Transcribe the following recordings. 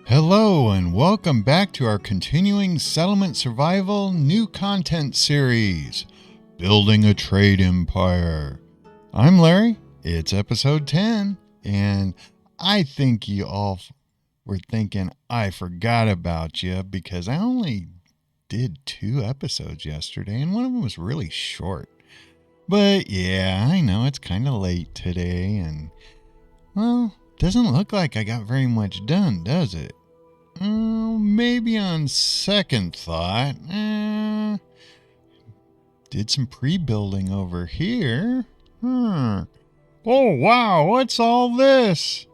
Hello and welcome back to our continuing Settlement Survival new content series, Building a Trade Empire. I'm Larry, it's episode 10, and I think you all were thinking I forgot about you because I only did 2 episodes yesterday and one of them was really short. But yeah, I know it's kind of late today and, well, doesn't look like I got very much done, does it? Maybe on second thought, did some pre-building over here. Oh, wow, what's all this?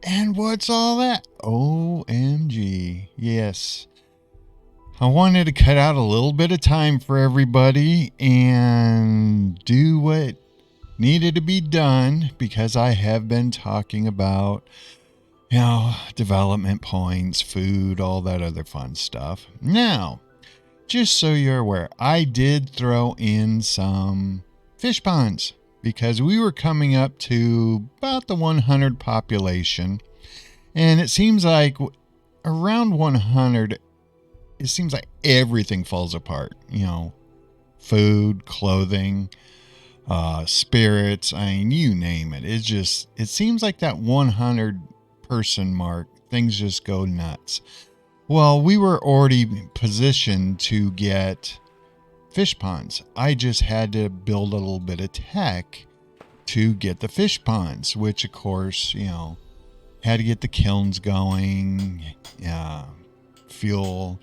And what's all that? OMG, yes. I wanted to cut out a little bit of time for everybody and do what needed to be done because I have been talking about development points, food, all that other fun stuff. Now, just so you're aware, I did throw in some fish ponds because we were coming up to about the 100 population. And it seems like around 100, it seems like everything falls apart. Food, clothing, spirits, you name it. It seems like that 100 person mark, things just go nuts. Well, we were already positioned to get fish ponds. I just had to build a little bit of tech to get the fish ponds, which of course, had to get the kilns going, fuel.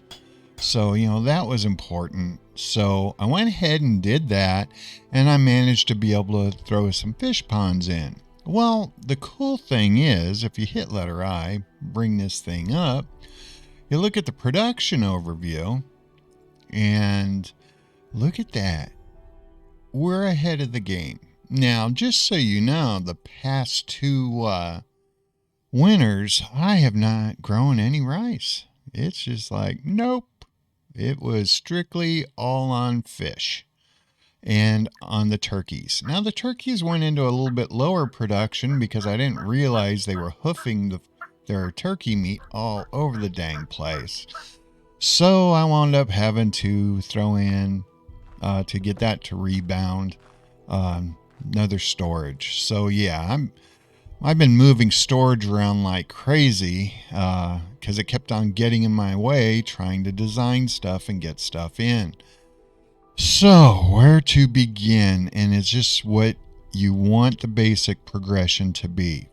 So, that was important. So I went ahead and did that, and I managed to be able to throw some fish ponds in. Well, the cool thing is, if you hit letter I, bring this thing up, you look at the production overview, and look at that. We're ahead of the game. Now, just so you know, the past 2 winters, I have not grown any rice. It's just like, nope. It was strictly all on fish and on the turkeys. Now the turkeys went into a little bit lower production because I didn't realize they were hoofing their turkey meat all over the dang place. So I wound up having to throw in to get that to rebound another storage. So yeah, I've been moving storage around like crazy because it kept on getting in my way trying to design stuff and get stuff in. So, where to begin? And it's just what you want the basic progression to be.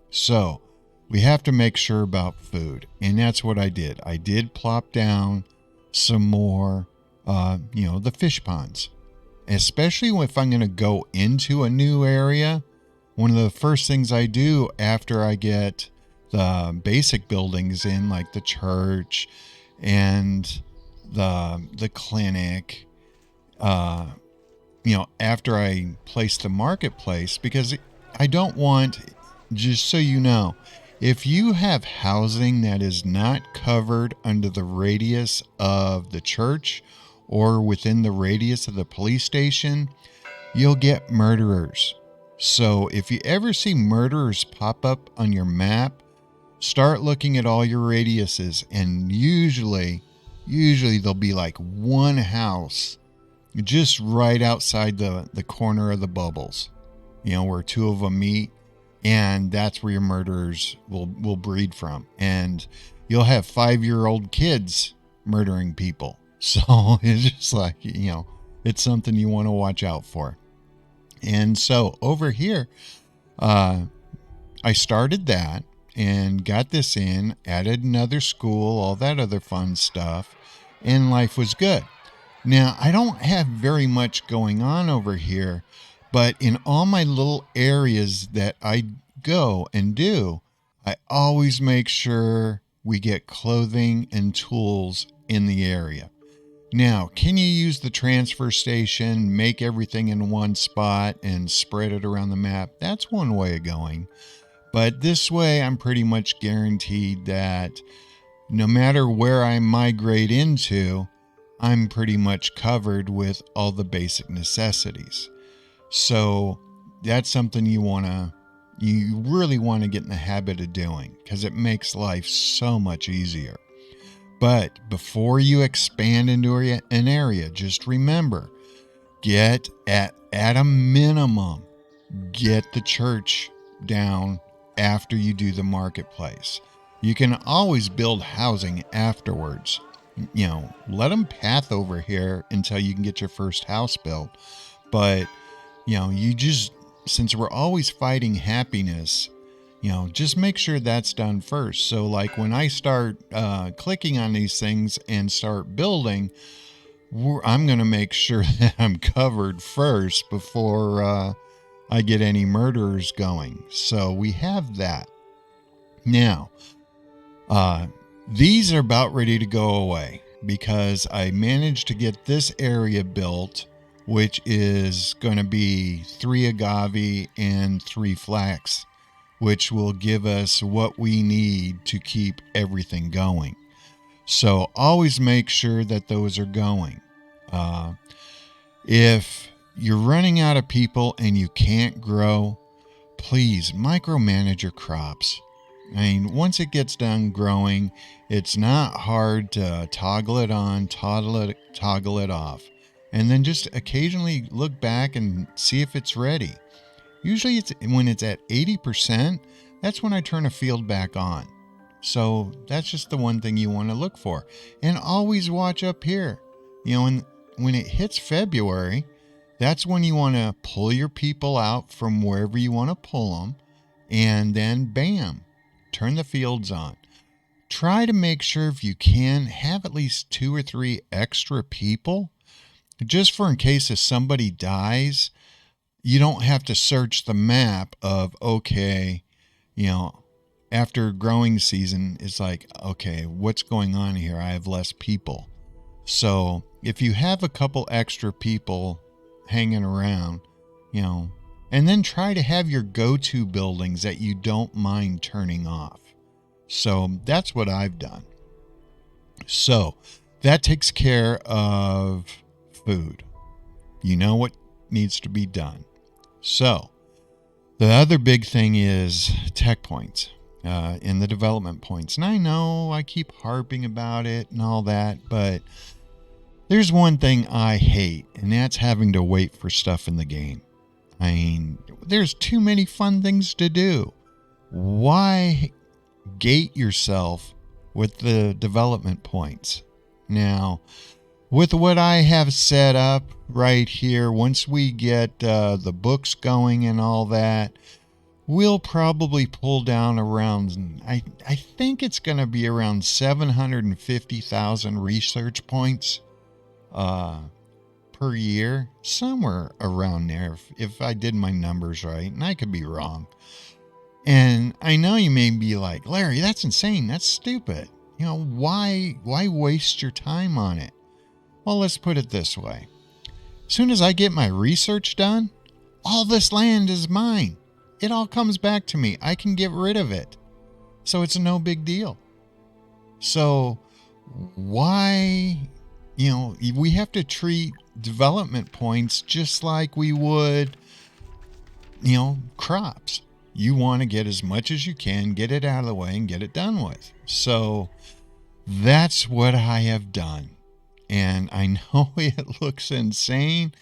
So, we have to make sure about food. And that's what I did. I did plop down some more, the fish ponds. Especially if I'm going to go into a new area. One of the first things I do after I get the basic buildings in, like the church and the clinic, after I place the marketplace, because I don't want, just so you know, if you have housing that is not covered under the radius of the church or within the radius of the police station, you'll get murderers. So if you ever see murderers pop up on your map, start looking at all your radiuses, and usually there'll be like one house just right outside the corner of the bubbles, where 2 of them meet, and that's where your murderers will breed from. And you'll have 5-year-old kids murdering people. So it's just like, it's something you want to watch out for. And so over here, I started that and got this in, added another school, all that other fun stuff, and life was good. Now, I don't have very much going on over here, but in all my little areas that I go and do, I always make sure we get clothing and tools in the area. Now, can you use the transfer station, make everything in one spot and spread it around the map? That's one way of going. But this way, I'm pretty much guaranteed that no matter where I migrate into, I'm pretty much covered with all the basic necessities. So that's something you want to you really want to get in the habit of doing, because it makes life so much easier. But before you expand into an area, just remember, get at a minimum, get the church down after you do the marketplace. You can always build housing afterwards. Let them path over here until you can get your first house built. But, since we're always fighting happiness, just make sure that's done first. So like when I start clicking on these things and start building, I'm going to make sure that I'm covered first before I get any murderers going. So we have that. Now, these are about ready to go away because I managed to get this area built, which is going to be 3 agave and 3 flax, which will give us what we need to keep everything going. So always make sure that those are going. If you're running out of people and you can't grow, please micromanage your crops. I mean, once it gets done growing, it's not hard to toggle it on, toggle it off, and then just occasionally look back and see if it's ready. Usually when it's at 80%, that's when I turn a field back on. So that's just the one thing you want to look for. And always watch up here. When it hits February, that's when you want to pull your people out from wherever you want to pull them. And then bam, turn the fields on. Try to make sure, if you can, have at least 2 or 3 extra people. Just for in case if somebody dies, you don't have to search the map of, okay, after growing season, it's like, okay, what's going on here? I have less people. So if you have a couple extra people hanging around, and then try to have your go-to buildings that you don't mind turning off. So that's what I've done. So that takes care of food. You know what needs to be done. So the other big thing is tech points in the development points. And I know I keep harping about it and all that, but there's one thing I hate, and that's having to wait for stuff in the game. I mean, there's too many fun things to do. Why gate yourself with the development points? Now, with what I have set up right here, once we get the books going and all that, we'll probably pull down around, I think it's going to be around 750,000 research points per year, somewhere around there, if I did my numbers right, and I could be wrong. And I know you may be like, Larry, that's insane, that's stupid. Why waste your time on it? Well, let's put it this way. As soon as I get my research done, all this land is mine. It all comes back to me. I can get rid of it. So it's no big deal. So why, we have to treat development points just like we would, crops. You want to get as much as you can, get it out of the way, and get it done with. So that's what I have done. And I know it looks insane.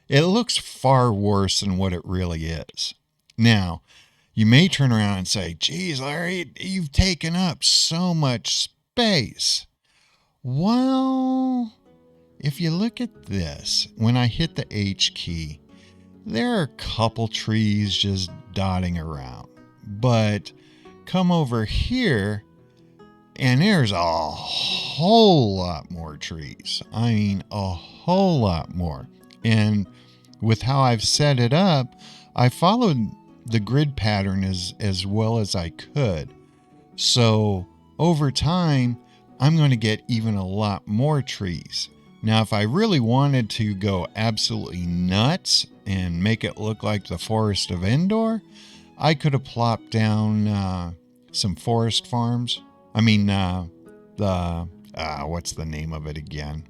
It looks far worse than what it really is. Now, you may turn around and say, geez, Larry, you've taken up so much space. Well, if you look at this, when I hit the H key, there are a couple trees just dotting around. But come over here, and there's a whole lot more trees. I mean, a whole lot more. And with how I've set it up, I followed the grid pattern as well as I could. So over time, I'm going to get even a lot more trees. Now, if I really wanted to go absolutely nuts and make it look like the Forest of Endor, I could have plopped down some forest farms. I mean, what's the name of it again?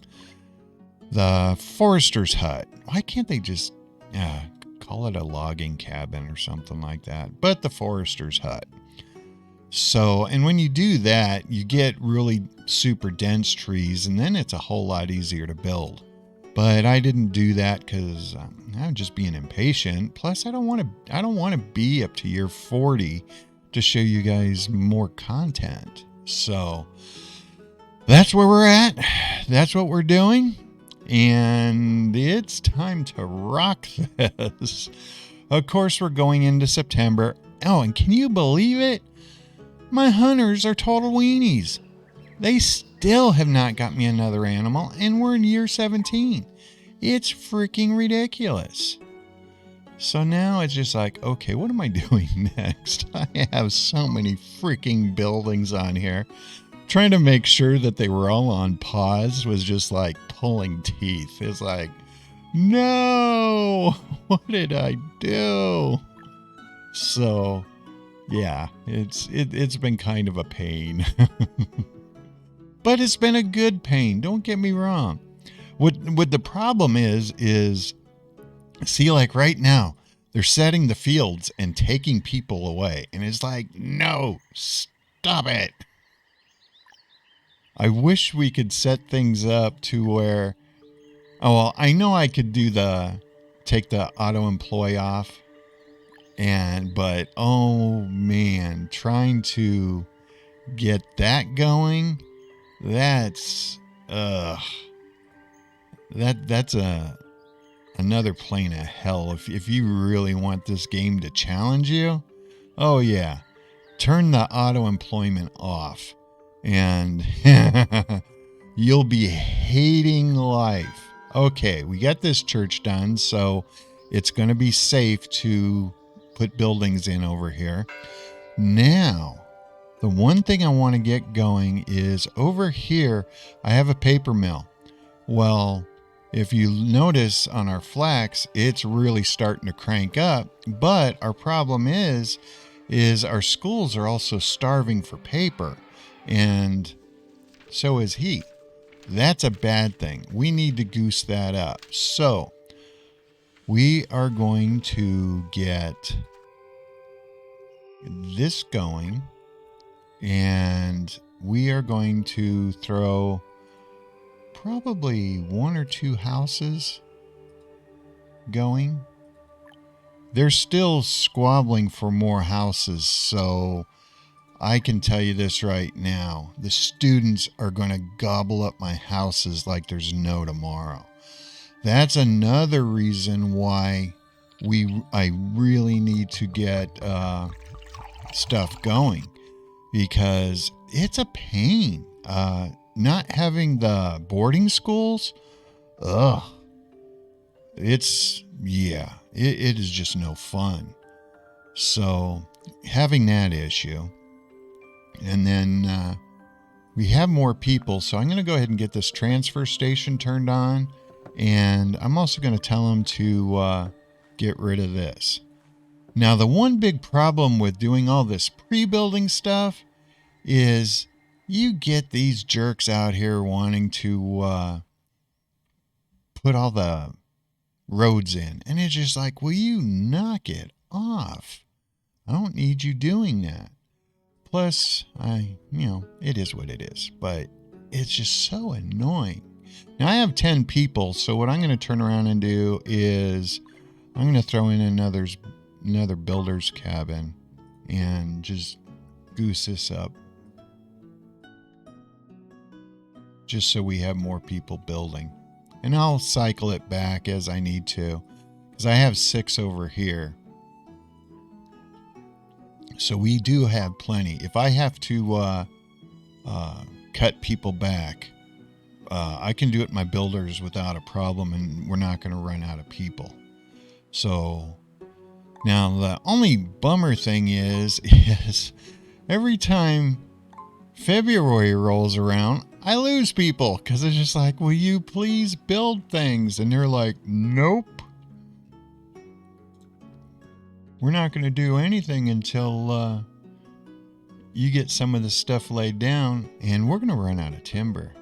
The Forester's Hut. Why can't they just call it a logging cabin or something like that, but the forester's hut. So, and when you do that, you get really super dense trees, and then it's a whole lot easier to build. But I didn't do that because I'm just being impatient. Plus, I don't want to be up to year 40 to show you guys more content. So that's where we're at. That's what we're doing. And it's time to rock this. Of course, we're going into September. Oh, and can you believe it? My hunters are total weenies. They still have not got me another animal, and we're in year 17. It's freaking ridiculous. So now it's just like, okay, what am I doing next? I have so many freaking buildings on here. Trying to make sure that they were all on pause was just like pulling teeth. It's like, no, what did I do? So, yeah, it's been kind of a pain. But it's been a good pain, don't get me wrong. What the problem is see, like right now, they're setting the fields and taking people away. And it's like, no, stop it. I wish we could set things up to where, oh, well, I know I could do take the auto employ off. But oh man, trying to get that going, that's another plane of hell. If you really want this game to challenge you, oh yeah, turn the auto employment off, and you'll be hating life. Okay, we got this church done, so it's going to be safe to put buildings in over here. Now, the one thing I want to get going is over here, I have a paper mill. Well, if you notice on our flax, it's really starting to crank up. But our problem is our schools are also starving for paper. And so is he. That's a bad thing. We need to goose that up. So we are going to get this going. And we are going to throw probably 1 or 2 houses going. They're still squabbling for more houses, so I can tell you this right now. The students are going to gobble up my houses like there's no tomorrow. That's another reason why I really need to get stuff going, because it's a pain. Not having the boarding schools, it is just no fun. So having that issue, and then we have more people, so I'm going to go ahead and get this transfer station turned on, and I'm also going to tell them to get rid of this. Now, the one big problem with doing all this pre-building stuff is you get these jerks out here wanting to put all the roads in. And it's just like, will you knock it off? I don't need you doing that. Plus, it is what it is. But it's just so annoying. Now, I have 10 people, so what I'm going to turn around and do is I'm going to throw in another builder's cabin and just goose this up. Just so we have more people building. And I'll cycle it back as I need to, because I have 6 over here. So we do have plenty. If I have to cut people back, I can do it in my builders without a problem, and we're not going to run out of people. So now the only bummer thing is every time February rolls around, I lose people, because it's just like, will you please build things? And they're like, nope. We're not going to do anything until you get some of the stuff laid down, and we're going to run out of timber.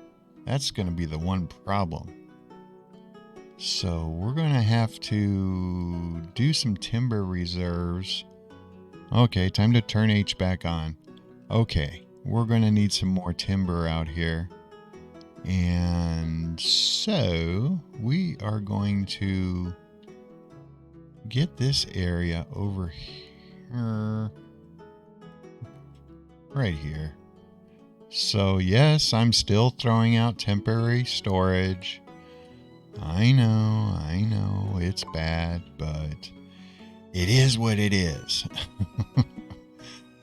That's going to be the one problem. So we're going to have to do some timber reserves. Okay, time to turn H back on. Okay, we're going to need some more timber out here. And so we are going to get this area over here. Right here. So yes, I'm still throwing out temporary storage. I know, it's bad, but it is what it is.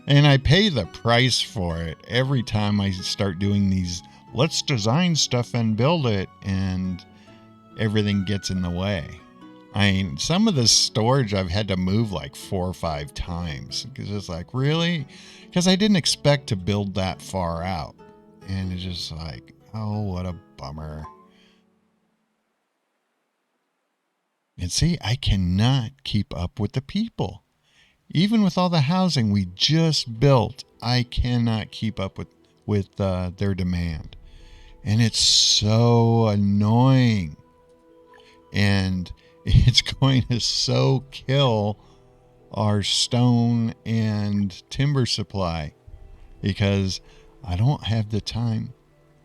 And I pay the price for it every time I start doing these, let's design stuff and build it, and everything gets in the way. I mean, some of the storage I've had to move like 4 or 5 times. Because it's like, really? Because I didn't expect to build that far out. And it's just like, oh, what a bummer. And see, I cannot keep up with the people. Even with all the housing we just built, I cannot keep up with their demand. And it's so annoying. And it's going to so kill our stone and timber supply because I don't have the time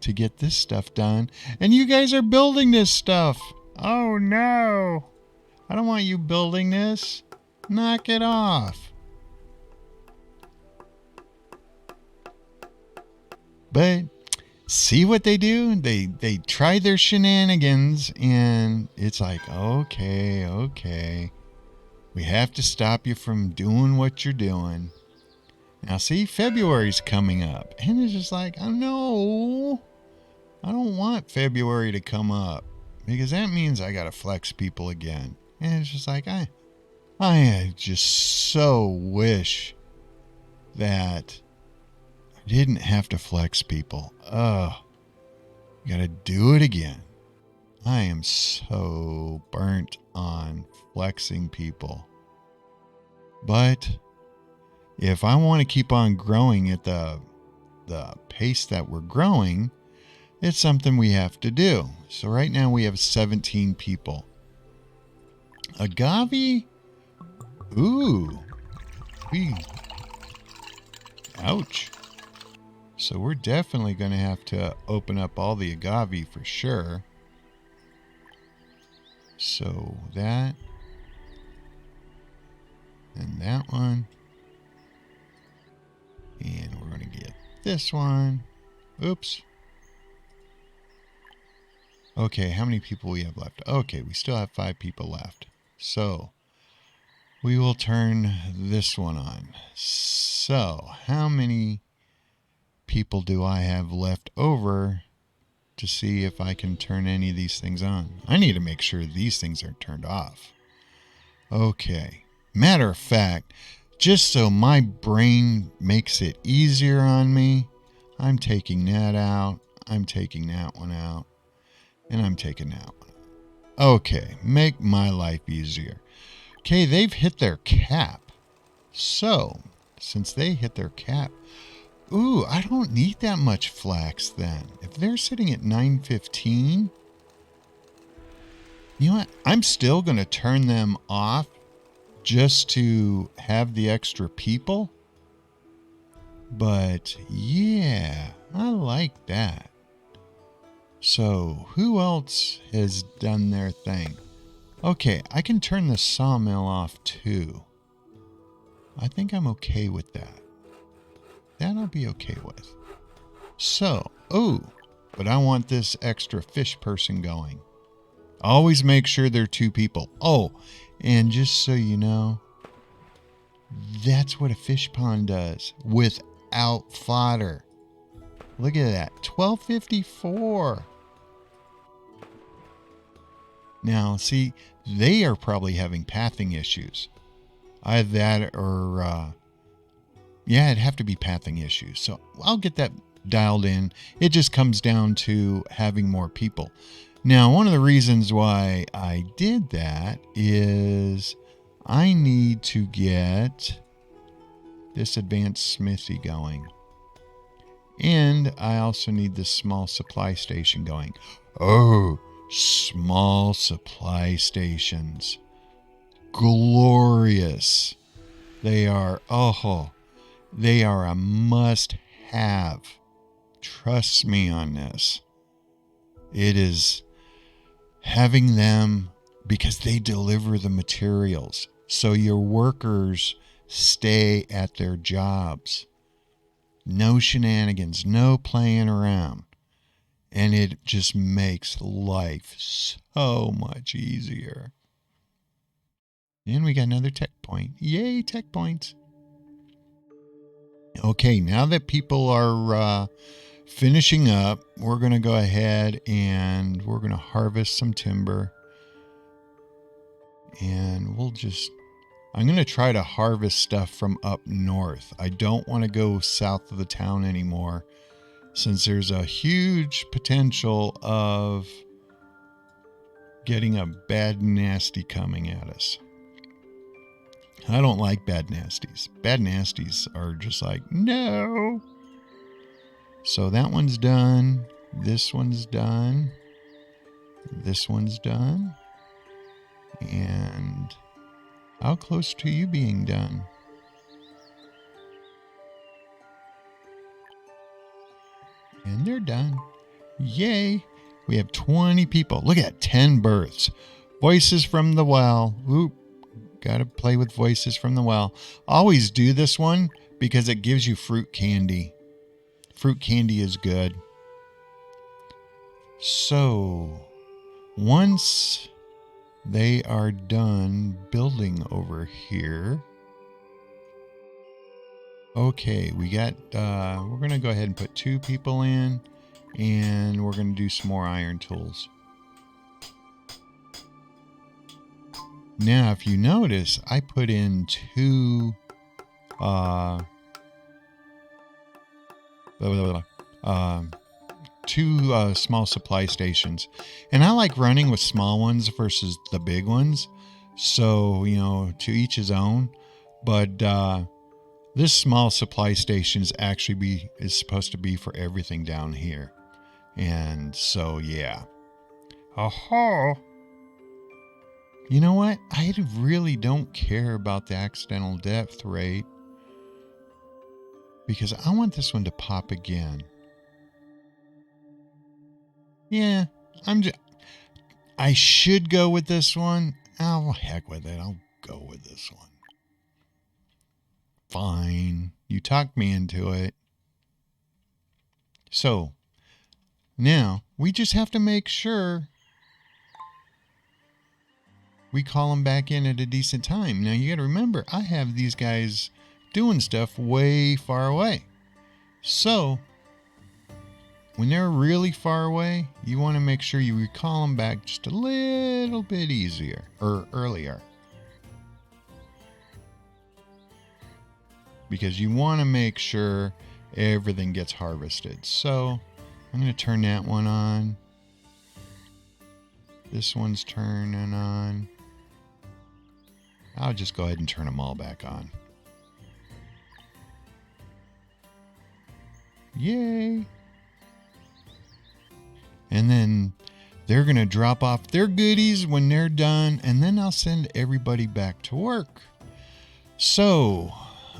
to get this stuff done. And you guys are building this stuff. Oh no. I don't want you building this. Knock it off. But see what they do? They try their shenanigans, and it's like, okay. We have to stop you from doing what you're doing. Now see, February's coming up. And it's just like, oh no. I don't want February to come up. Because that means I gotta flex people again. And it's just like, I just so wish that I didn't have to flex people. Gotta do it again. I am so burnt on flexing people. But if I want to keep on growing at the pace that we're growing, it's something we have to do. So right now we have 17 people. Agave? Ooh. Ouch. So we're definitely going to have to open up all the agave for sure. So that. And that one. And we're going to get this one. Oops. Okay, how many people we have left? Okay, we still have 5 people left. So we will turn this one on. So how many people do I have left over to see if I can turn any of these things on? I need to make sure these things are turned off. Okay. Matter of fact, just so my brain makes it easier on me, I'm taking that out. I'm taking that one out. And I'm taking that one out. Okay, make my life easier. Okay, they've hit their cap. So, since they hit their cap, ooh, I don't need that much flax then. If they're sitting at 915, you know what? I'm still going to turn them off just to have the extra people. But yeah, I like that. So who else has done their thing? Okay, I can turn the sawmill off too. I think I'm okay with that. That I'll be okay with. So, but I want this extra fish person going. Always make sure they're 2 people. Oh, and just so you know, that's what a fish pond does without fodder. Look at that, $12.54. Now, see, they are probably having pathing issues. Either that or, it'd have to be pathing issues. So I'll get that dialed in. It just comes down to having more people. Now, one of the reasons why I did that is I need to get this advanced smithy going. And I also need this small supply station going. Oh, Small supply stations. Glorious. They are, they are a must have. Trust me on this. It is having them because they deliver the materials. So your workers stay at their jobs. No shenanigans, no playing around. And it just makes life so much easier. And we got another tech point. Yay, tech points. Okay, now that people are finishing up, we're going to go ahead and we're going to harvest some timber. And I'm going to try to harvest stuff from up north. I don't want to go south of the town anymore, since there's a huge potential of getting a bad nasty coming at us. I don't like bad nasties. Bad nasties are just like, no. So that one's done. This one's done. This one's done. And how close to you being done? And they're done. Yay. We have 20 people. Look at 10 births. Voices from the well. Oop. Got to play with voices from the well. Always do this one because it gives you fruit candy. Fruit candy is good. So, once they are done building over here. Okay, we got, we're going to go ahead and put 2 people in, and we're going to do some more iron tools. Now, if you notice, I put in 2 small supply stations. And I like running with small ones versus the big ones. So, to each his own. But this small supply station is supposed to be for everything down here. And so, yeah. Aha! You know what? I really don't care about the accidental depth rate, because I want this one to pop again. Yeah, I should go with this one. Oh, heck with it. I'll go with this one. Fine. You talked me into it. So, now we just have to make sure we call them back in at a decent time. Now, you got to remember, I have these guys doing stuff way far away. So, when they're really far away, you want to make sure you recall them back just a little bit earlier. Because you want to make sure everything gets harvested. So, I'm going to turn that one on. This one's turning on. I'll just go ahead and turn them all back on. Yay! And then they're going to drop off their goodies when they're done, and then I'll send everybody back to work. So,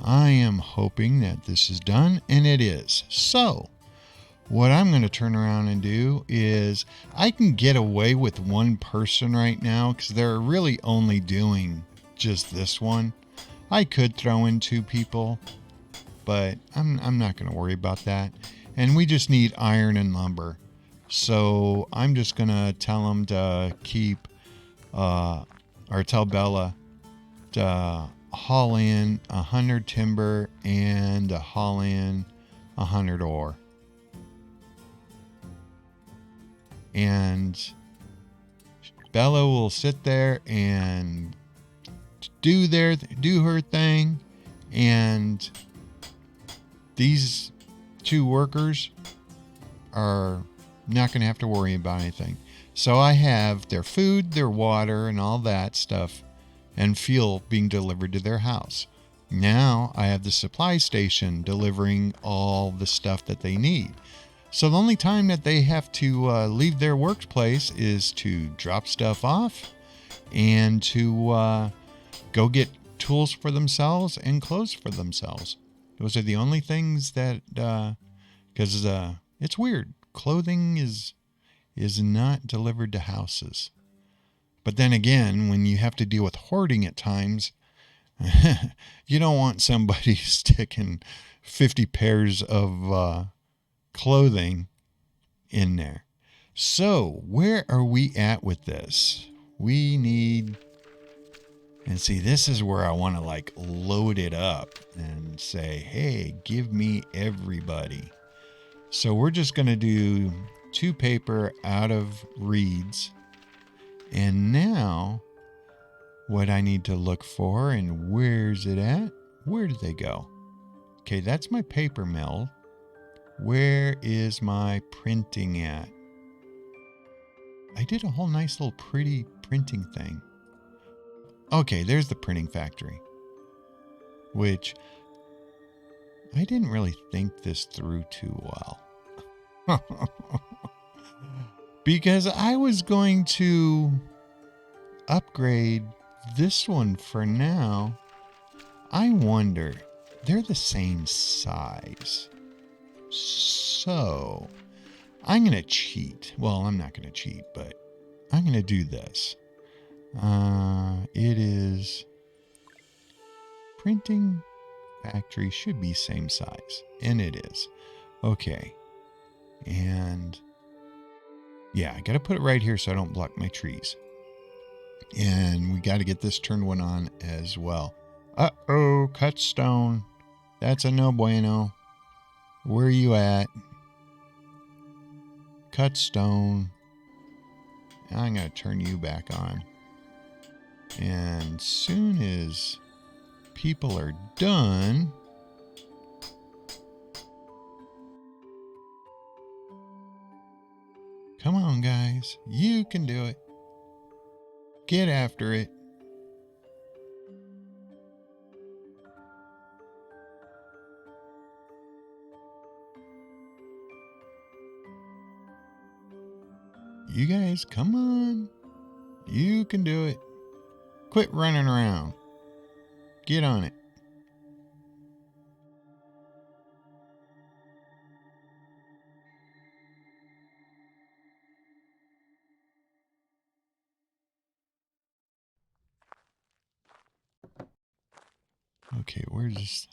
I am hoping that this is done, and it is. So, what I'm going to turn around and do is I can get away with one person right now because they're really only doing just this one. I could throw in 2 people, but I'm not going to worry about that. And we just need iron and lumber. So I'm just going to tell them to tell Bella to haul in 100 timber and to haul in 100 ore. And Bella will sit there and do her thing, and these 2 workers are not going to have to worry about anything. So I have their food, their water, and all that stuff, and fuel being delivered to their house. Now I have the supply station delivering all the stuff that they need. So the only time that they have to leave their workplace is to drop stuff off and to go get tools for themselves and clothes for themselves. Those are the only things that, because it's weird. Clothing is not delivered to houses. But then again, when you have to deal with hoarding at times, you don't want somebody sticking 50 pairs of clothing in there. So, where are we at with this? We need, and see, this is where I want to like load it up and say, hey, give me everybody. So, we're just going to do 2 paper out of reeds. And now, what I need to look for and where's it at? Where did they go? Okay, that's my paper mill. Where is my printing at? I did a whole nice little pretty printing thing. Okay, there's the printing factory, which I didn't really think this through too well. Because I was going to upgrade this one for now. I wonder, they're the same size. So, I'm going to cheat. Well, I'm not going to cheat, but I'm going to do this. It is printing factory should be same size, and it is. Okay. And yeah, I got to put it right here so I don't block my trees. And we got to get this turned one on as well. Uh-oh, cut stone. That's a no bueno. Where are you at? Cut stone. I'm going to turn you back on. And soon as people are done, come on, guys. You can do it. Get after it. You guys, come on. You can do it. Quit running around. Get on it. Okay, where's this?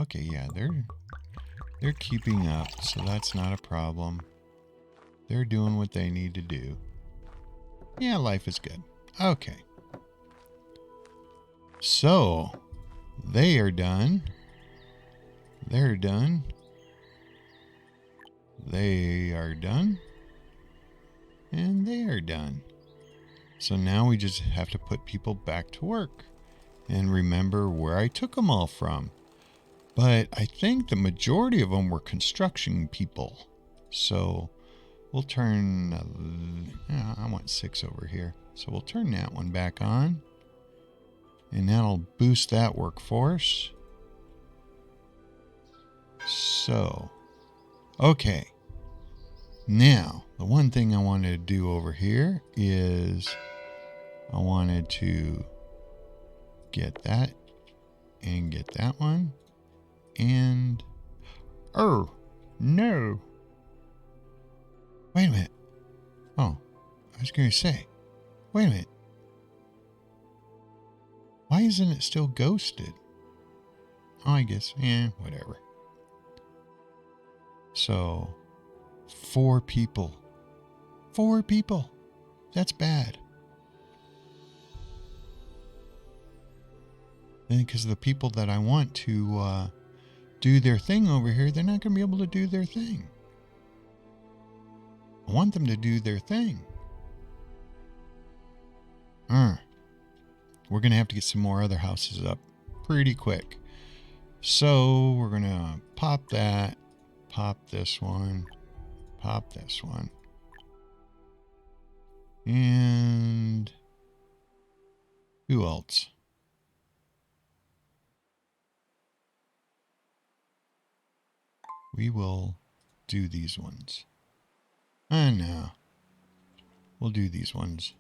Okay, yeah, they're keeping up, so that's not a problem. They're doing what they need to do. Yeah, life is good. Okay. So, they are done. They're done. They are done. And they are done. So now we just have to put people back to work and remember where I took them all from. But I think the majority of them were construction people. So we'll turn, I want 6 over here. So we'll turn that one back on. And that'll boost that workforce. So, okay. Now, the one thing I wanted to do over here is I wanted to get that and get that one. And, oh, no. Wait a minute. Oh, I was going to say, wait a minute. Why isn't it still ghosted? Oh, I guess, whatever. So, 4 people. 4 people. That's bad. Then, because the people that I want to do their thing over here, they're not going to be able to do their thing. I want them to do their thing. We're going to have to get some more other houses up pretty quick. So we're going to pop that, pop this one, pop this one. And who else? We will do these ones. I know. We'll do these ones.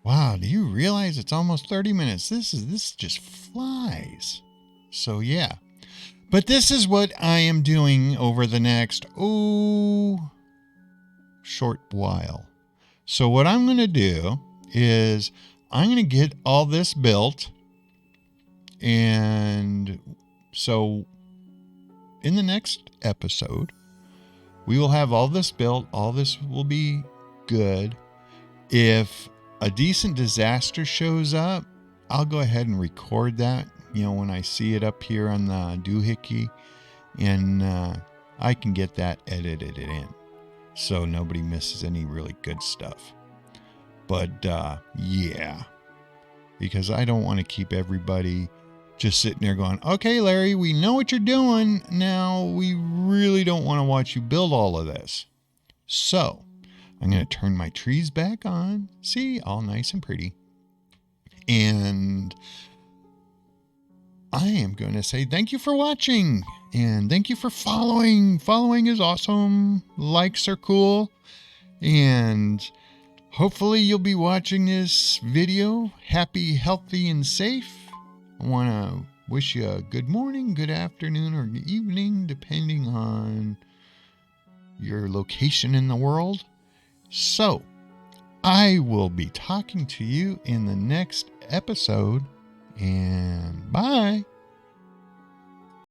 Wow, do you realize it's almost 30 minutes? This just flies. So yeah. But this is what I am doing over the next short while. So what I'm going to do is I'm going to get all this built, and so in the next episode we will have all this built. All this will be good. If a decent disaster shows up, I'll go ahead and record that, when I see it up here on the doohickey, and I can get that edited in so nobody misses any really good stuff. But yeah, because I don't want to keep everybody just sitting there going, okay, Larry, we know what you're doing. Now we really don't want to watch you build all of this. So I'm going to turn my trees back on. See, all nice and pretty. And I am going to say thank you for watching. And thank you for following. Following is awesome. Likes are cool. And hopefully you'll be watching this video happy, healthy, and safe. I want to wish you a good morning, good afternoon, or evening, depending on your location in the world. So, I will be talking to you in the next episode, and bye.